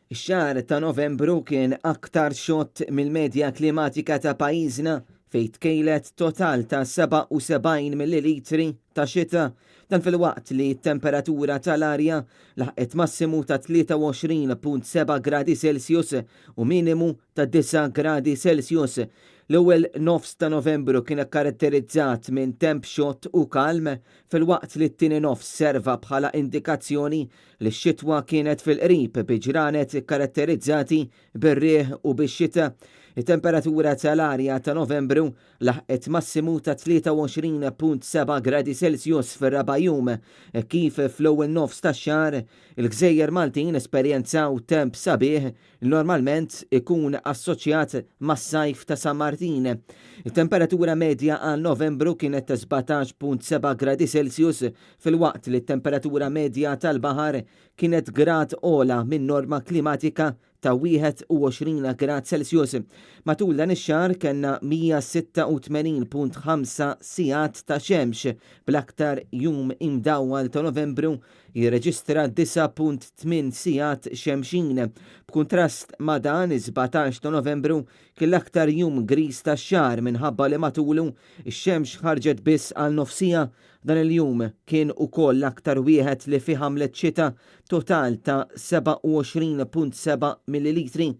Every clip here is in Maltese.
Ix-xahar ta' Novembru kien aktar xott mill-medja klimatika ta' pajjiżna fejn tkejlet total ta' 77 millilitri ta' xita. Dan fil-waqt li t-temperatura tal-arja laħqet massimu ta' 23.7 gradi Celsius u minimu ta' 9 gradi Celsius. L-ewwel nofs ta' Novembru kien karatterizzat minn temp xott u kalm fil-waqt li t-tieni nofs serva bħala indikazzjoni li x-xitwa kienet fil-qrib bi ġranet karatterizzati bir-rieħ u bix-xita. Il-temperatura tal-arja ta' Novembru laħqet massimu ta' 23.7 gradi Celsius fir-raba' jum, kif fl-ewwel nofs tax-xahar il-Gżejjer Maltin esperjenzaw temp sabiħ normalment ikun assoċjat mas-sajf ta' San Martin. Il-temperatura medja għal Novembru kienet ta' 17.7 gradi Celsius fil-waqt li t-temperatura medja tal-baħar kienet grad ola minn norma klimatika ta' 21 grad Celsius. Matul dan ix-xahar kellna 186.5 sigħat ta' xemx bl-aktar jum imdawwal ta' Novembru jirreġistra 9.8 sigħat xemxin. B'kuntrast ma' dan 17 ta' Novembru kien l-aktar jum gris tax-xahar minħabba li matulu ix-xemx ħarġet biss għal nofsija. Dan il-jum kien ukoll l-aktar wieħed li fih ħamlet xita total ta' 27.7 millilitri.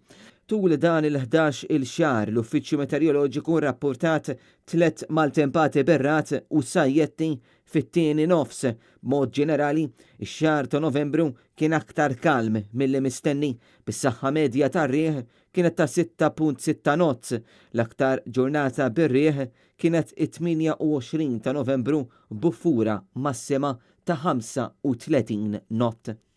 Tul dan il-11 il-xahar l-Uffiċċju Meteoroloġiku rrapportat 3 maltempati berrat u sajjetti fit-tieni nofs. B'mod ġenerali, ix-xahar ta' Novembru kien aktar kalm milli mistenni, bis-saħħa medja tar-riħ kienet ta' 6.6 nozz. L-aktar ġurnata bir-riħ kienet it-28 ta' Novembru b'buffura massima ta' 35 nott.